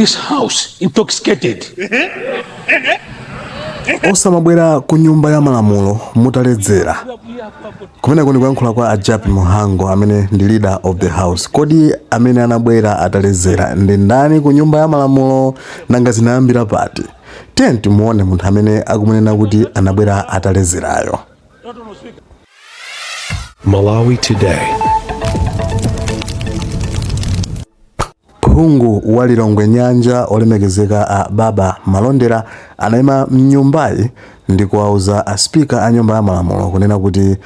This house intoxicated. Osamabwera ku nyumba ya malamulo mutaledzera. Kumeneko ndikuyankhula kwa Ajapi Muhango amene ndi leader of the house. Kodi amene anabwera ataledzera ndi ndani ku nyumba ya malamulo nanga zinayambira pati? Tiyeni timuone munthu amene akumunena kuti anabwera ataledzerayo. Malawi Today. Phungu wa Lilongwe Nyanja olemekezeka a Baba Malondera anayima mnyumbayi ndi kuwauza a speaker a nyumba ya malamulo kunena kuti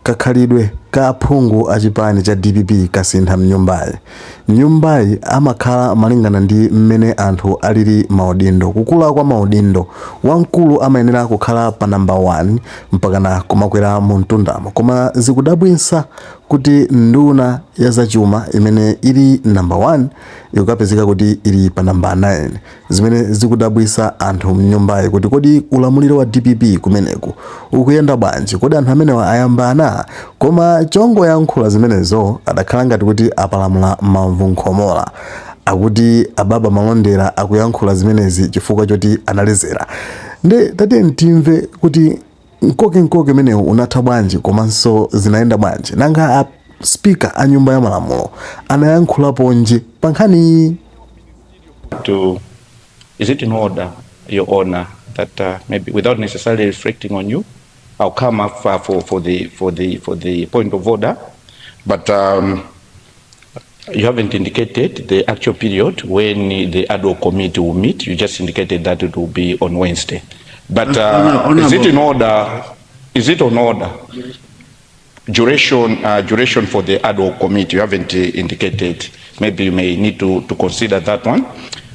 kakhalidwe ka phungu achipani cha DPP kasintha mnyumbayi. Nyumbayi amakhala malingana ndi mmene anthu alili maudindo. Kukula kwa maudindo, wamkulu amayenera kukhala pa number 1 mpakana kumakwera mu mtundamo. Koma zikudabwitsa kuti nduna ya zachuma imene ili number 1 ikapezeka kuti ili pa number 9. Zimene zikudabwitsa anthu mnyumbayi kuti kodi ulamuliro wa DPP kumeneku ukuyenda bwanji, kodi anthu amenewa ayambana. Koma chongo yankhula zimenezo adakhala ngati kuti apalamula mamvu nkhomola. Akuti Ababa Malondera akuyankhula zimenezi chifukwa choti analedzera. Nde tatiye timve kuti nkoke menewu unatha bwanji komanso zinayenda bwanji. Nanga a speaker a nyumba ya malamulo anayankhula ponje pa nkhani. Is it in order, Your Honor, that maybe without necessarily reflecting on you, I'll come up for the point of order, but you haven't indicated the actual period when the ad hoc committee will meet. You just indicated that it will be on Wednesday. But is it in order? Is it on order? Duration for the ad hoc committee. You haven't indicated. Maybe you may need to consider that one.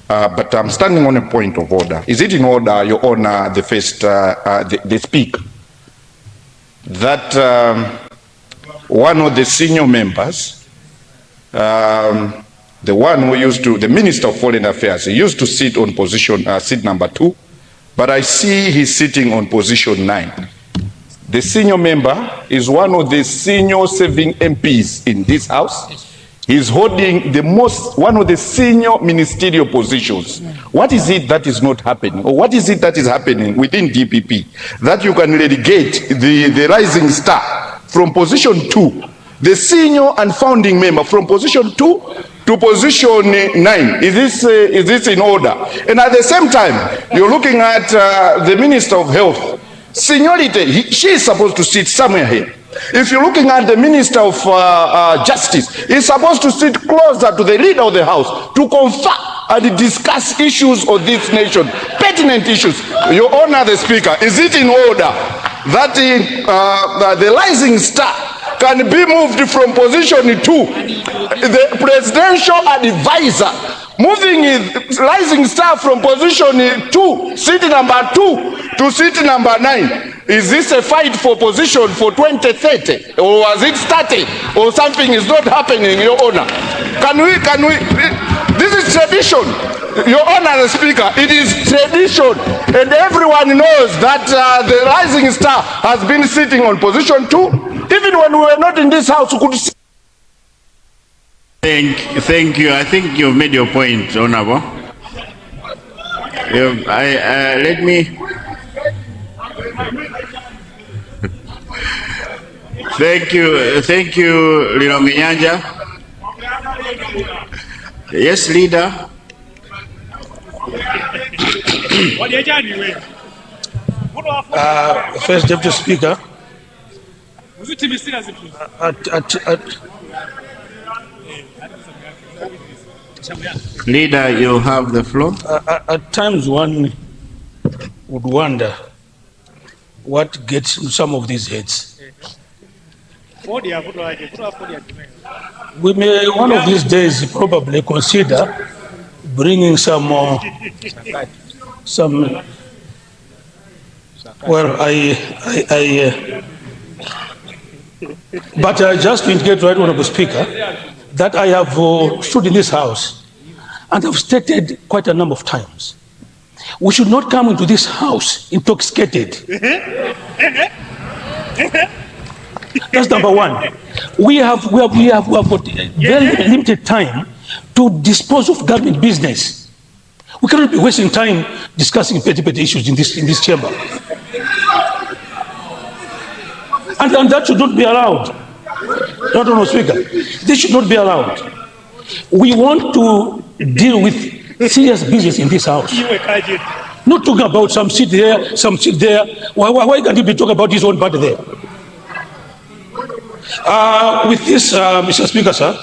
But I'm standing on a point of order. Is it in order, Your Honor, the first the speaker, that one of the senior members, the one who used to, the Minister of Foreign Affairs, he used to sit on position, seat number 2, but I see he's sitting on position 9. The senior member is one of the senior serving MPs in this house. He's holding one of the senior ministerial positions. What is it that is not happening? Or what is it that is happening within DPP that you can relegate the rising star from position 2, the senior and founding member from position 2 to position 9? Is this in order? And at the same time, you're looking at the Minister of Health. Seniority, she is supposed to sit somewhere here. If you're looking at the Minister of Justice, he's supposed to sit closer to the leader of the House to confer and discuss issues of this nation, pertinent issues. Your Honor, the Speaker, is it in order that the rising star can be moved from position 2, the presidential advisor, moving his rising star from position 2, seat number 2, to seat number 9? Is this a fight for position for 2030? Or was it started? Or something is not happening, Your Honor? Can we, this is tradition. Your Honor, the Speaker, it is tradition. And everyone knows that the rising star has been sitting on position 2. Even when we were not in this house, we could see. Thank you. I think you've made your point, Honorable. Let me. Thank you, Lilongwe Nyanja. Yes, leader. First Deputy Speaker, Leader, you have the floor. At times one would wonder what gets in some of these heads. We may one of these days probably consider bringing some well, but just to indicate, right, Honorable Speaker, that I have stood in this house and have stated quite a number of times, we should not come into this house intoxicated. That's number one. We have got very limited time to dispose of government business. We cannot be wasting time discussing petty issues in this chamber. And that should not be allowed. No, Speaker. This should not be allowed. We want to deal with serious business in this house. Not talking about some seat here, some seat there. Why can't you be talking about his own party there? With this, Mr. Speaker, sir,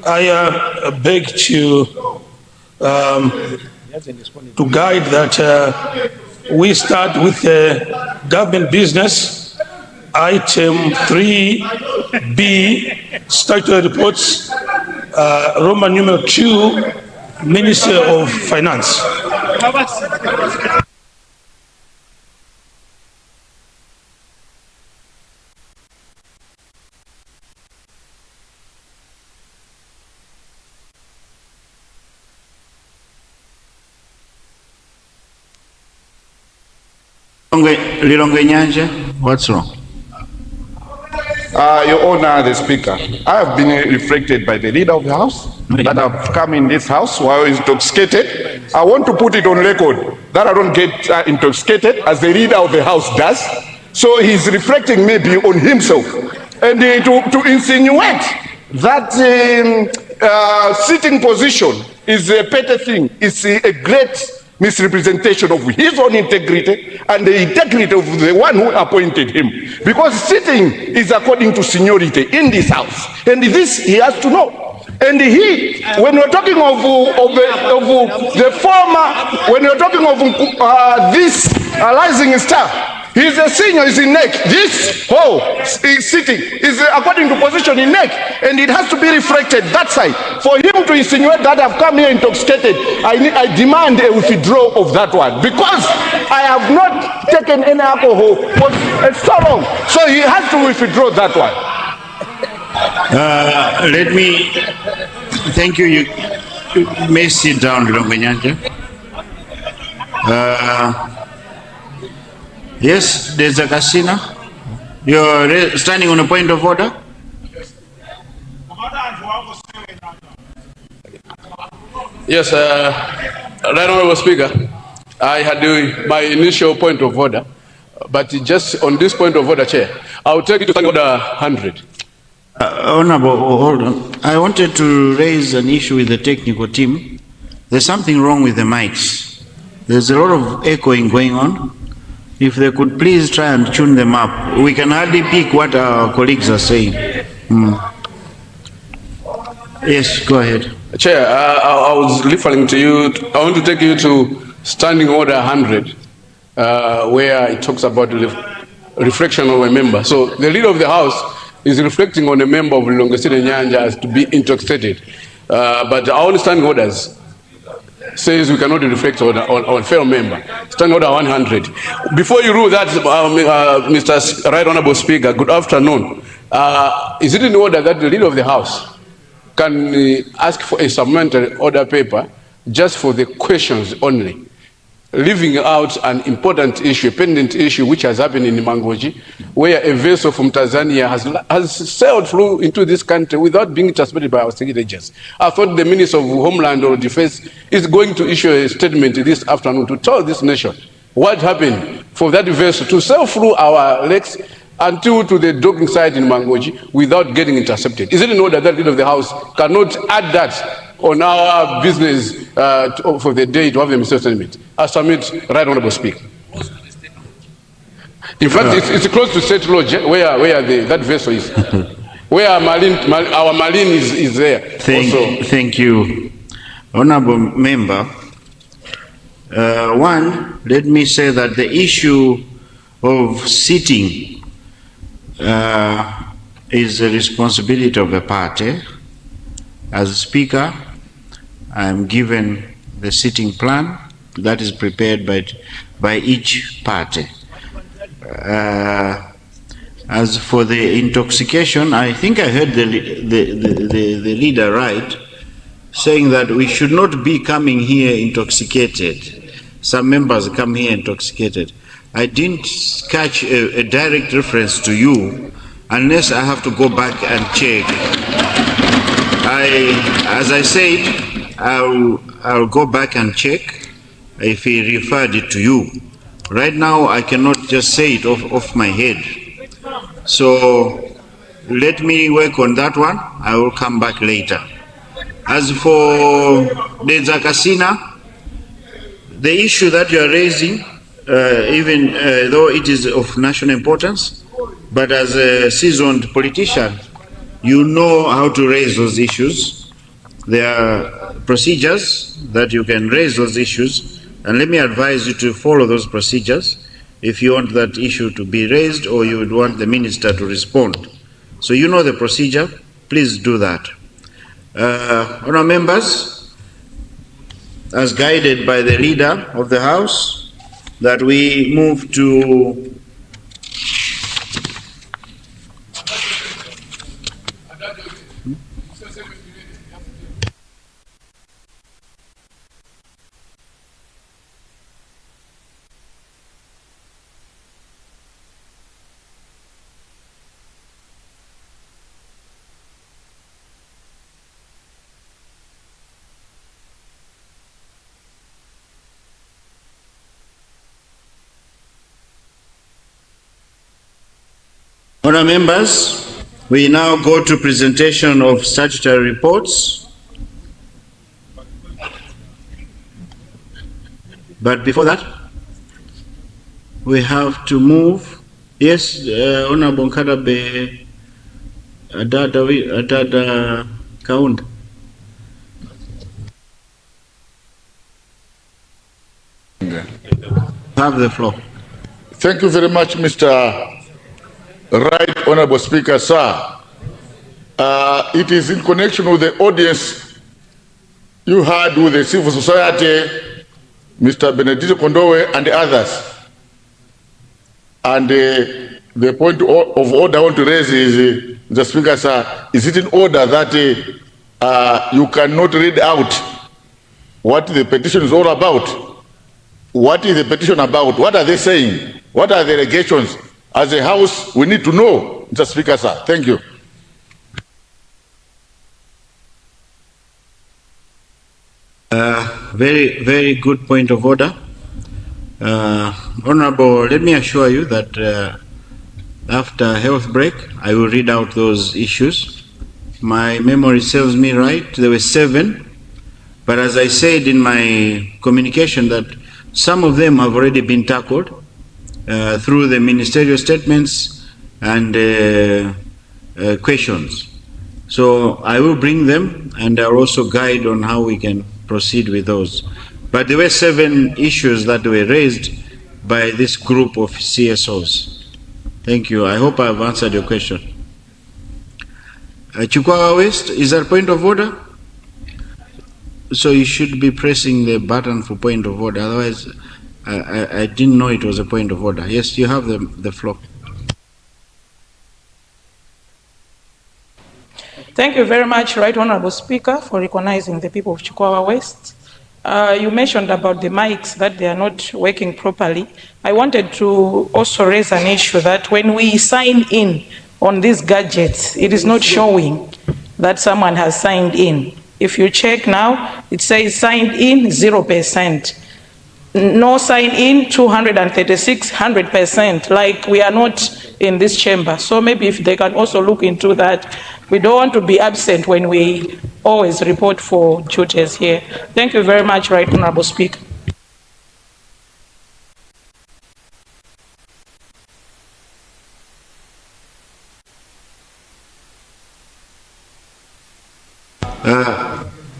I beg to guide that we start with government business, item 3B, statutory reports, Roman numeral Q, Minister of Finance. Lilongwe Nyanja, what's wrong? Your Honor, the Speaker, I have been reflected by the leader of the House that have come in this House while intoxicated. I want to put it on record that I don't get intoxicated as the leader of the House does. So he's reflecting maybe on himself. And to insinuate that sitting position is a petty thing, it's a great misrepresentation of his own integrity and the integrity of the one who appointed him. Because sitting is according to seniority in this House. And this he has to know. And he, when we're talking of the former, when we're talking of this rising star, he's a senior, he's in neck. This whole sitting is according to position in neck, and it has to be reflected that side. For him to insinuate that I've come here intoxicated, I demand a withdrawal of that one, because I have not taken any alcohol for so long. So he has to withdraw that one. Let me thank you. You may sit down, Lilongwe Nyanja. Yes, there's a casino. You're standing on a point of order. Yes, Right Honourable Speaker, I had my initial point of order, but just on this point of order, Chair, I will take it to standing order 100. Honourable, hold on. I wanted to raise an issue with the technical team. There's something wrong with the mics. There's a lot of echoing going on. If they could please try and tune them up. We can hardly pick what our colleagues are saying. Yes, go ahead. Chair, I was referring to you. I want to take you to standing order 100, where it talks about the reflection of a member. So the leader of the House is reflecting on a member of Lilongwe Nyanja as to be intoxicated. But our own standing orders says we cannot reflect on a fellow member. Standing order 100. Before you rule that, Mr. Right Honourable Speaker, good afternoon. Is it in order that the leader of the House can ask for a supplementary order paper just for the questions only, leaving out an important issue, a pendant issue which has happened in Mangoji, where a vessel from Tanzania has sailed through into this country without being transported by our state agents. I thought the Minister of Homeland or Defense is going to issue a statement this afternoon to tell this nation what happened for that vessel to sail through our lakes until to the docking site in Mangoji without getting intercepted. Is it in order that the leader of the House cannot add that on our business for the day to have the Minister statement? I submit, Right Honourable Speaker. In fact, it's close to State Lodge, where that vessel is. Where our marine is there. Thank you. Honourable Member, one, let me say that the issue of sitting is the responsibility of the party. As Speaker, I am given the sitting plan that is prepared by each party. As for the intoxication, I think I heard the leader right, saying that we should not be coming here intoxicated. Some members come here intoxicated. I didn't catch a direct reference to you unless I have to go back and check. As I said, I'll go back and check if he referred it to you. Right now, I cannot just say it off my head. So let me work on that one. I will come back later. As for the Zakasina, the issue that you are raising, even though it is of national importance, but as a seasoned politician, you know how to raise those issues. There are procedures that you can raise those issues, and let me advise you to follow those procedures if you want that issue to be raised or you would want the minister to respond. So you know the procedure, please do that. Honourable members, as guided by the leader of the House, that we move to Honourable members, we now go to presentation of statutory reports. But before that, we have to move. Yes, Honourable Nkadabe Adada Kaunda. Have the floor. Thank you very much, Mr. Right Honorable Speaker, sir. It is in connection with the audience you had with the civil society, Mr. Benedito Kondowe and others. And the point of order I want to raise is, the Speaker, sir, is it in order that you cannot read out what the petition is all about? What is the petition about? What are they saying? What are the allegations? As a House, we need to know, Mr. Speaker, sir. Thank you. Very, very good point of order. Honorable, let me assure you that after health break, I will read out those issues. My memory serves me right, there were 7, but as I said in my communication that some of them have already been tackled through the ministerial statements and questions. So I will bring them and I'll also guide on how we can proceed with those. But there were 7 issues that were raised by this group of CSOs. Thank you. I hope I've answered your question. Chukwawa West, is that point of order? So you should be pressing the button for point of order. Otherwise, I didn't know it was a point of order. Yes, you have the floor. Thank you very much, Right Honorable Speaker, for recognizing the people of Chukwawa West. You mentioned about the mics, that they are not working properly. I wanted to also raise an issue that when we sign in on these gadgets, it is not showing that someone has signed in. If you check now, it says signed in 0%. No sign in 236, 100%, like we are not in this chamber. So maybe if they can also look into that. We don't want to be absent when we always report for duties here. Thank you very much, Right Honorable Speaker.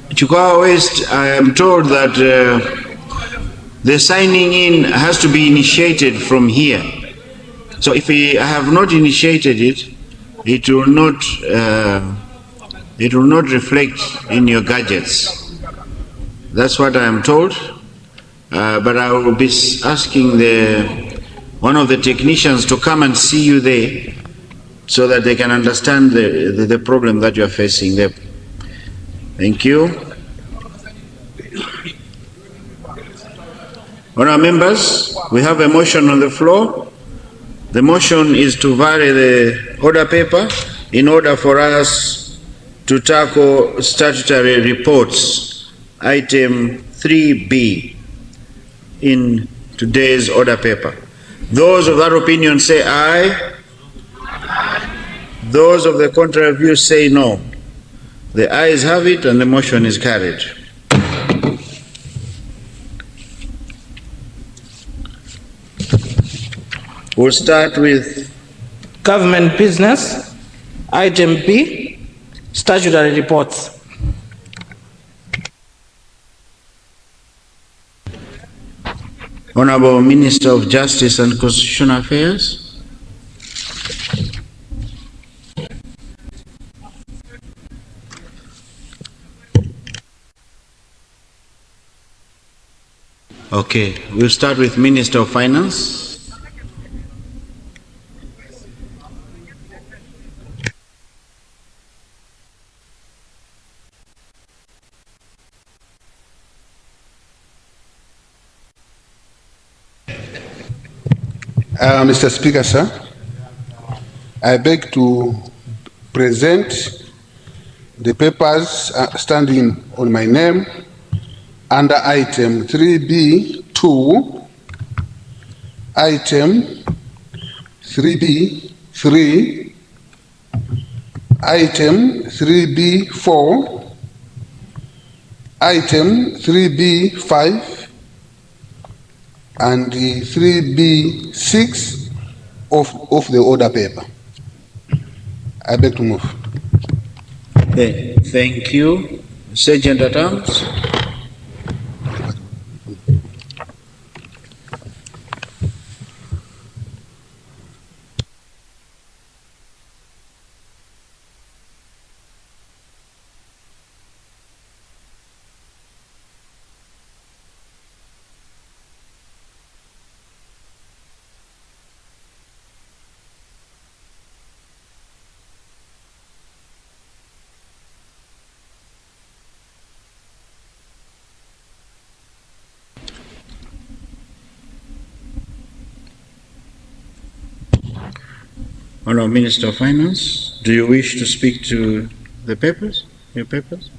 Chukwawa West, I am told that the signing in has to be initiated from here. So if I have not initiated it, it will not reflect in your gadgets. That's what I am told. But I will be asking one of the technicians to come and see you there so that they can understand the problem that you are facing there. Thank you. Honourable members, we have a motion on the floor. The motion is to vary the order paper in order for us to tackle statutory reports. Item 3B. in today's order paper? Those of that opinion say aye. Those of the contrary view say no. The ayes have it and the motion is carried. We'll start with Government business, item B, statutory reports. Honorable Minister of Justice and Constitutional Affairs. Okay, we'll start with Minister of Finance. Mr. Speaker, sir, I beg to present the papers standing on my name under item 3B2, item 3B3, item 3B4, item 3B5, and the 3B6 of the order paper. I beg to move. Thank you. Sergeant at Arms. Honourable Minister of Finance, do you wish to speak to the papers, your papers?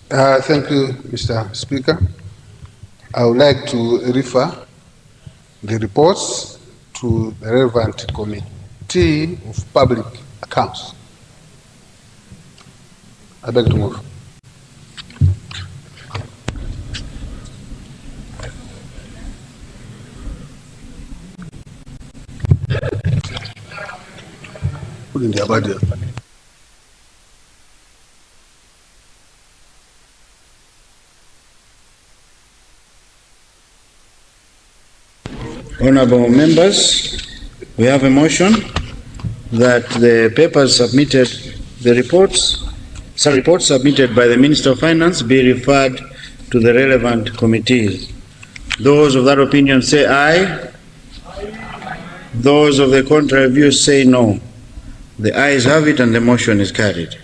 Thank you, Mr. Speaker. I would like to refer the reports to the relevant Committee of Public Accounts. I beg to move. In the Abwera. Honourable members, we have a motion that the papers submitted, the reports submitted by the Minister of Finance be referred to the relevant committees. Those of that opinion say aye. Those of the contrary view say no. The ayes have it and the motion is carried.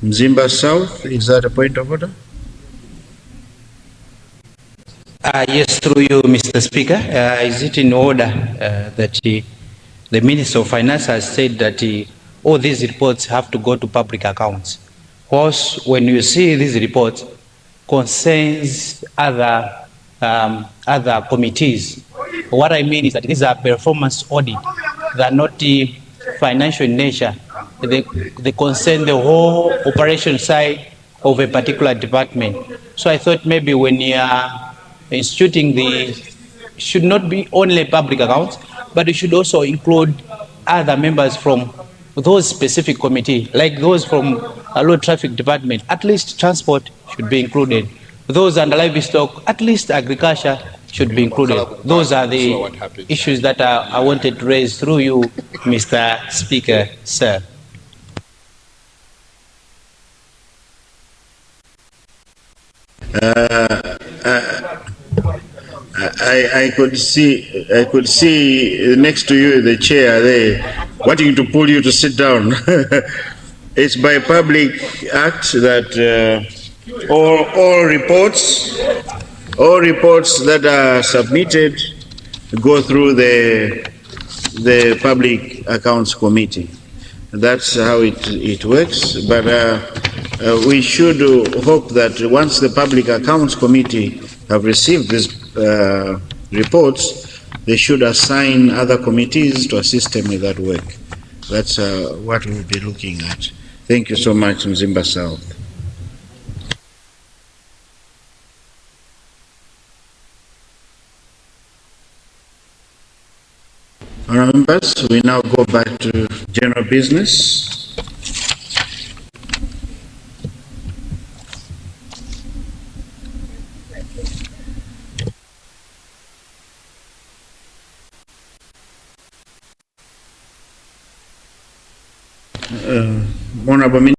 Mzimba South, is that a point of order? Yes, through you, Mr. Speaker. Is it in order that the Minister of Finance has said that all these reports have to go to public accounts? Whilst when you see these reports concerns other committees, what I mean is that these are performance audit. They are not financial in nature. They concern the whole operation side of a particular department. So I thought maybe when you are instituting should not be only public accounts, but it should also include other members from those specific committee, like those from a road traffic department. At least transport should be included. Those under livestock, at least agriculture should be included. Those are the issues that I wanted to raise through you, Mr. Speaker, sir. I could see next to you the chair there wanting to pull you to sit down. It's by public act that all reports that are submitted go through the Public Accounts Committee. That's how it works. But we should hope that once the Public Accounts Committee have received these reports, they should assign other committees to assist them with that work. That's what we'll be looking at. Thank you so much, Mzimba South. Honourable members, we now go back to general business. Honourable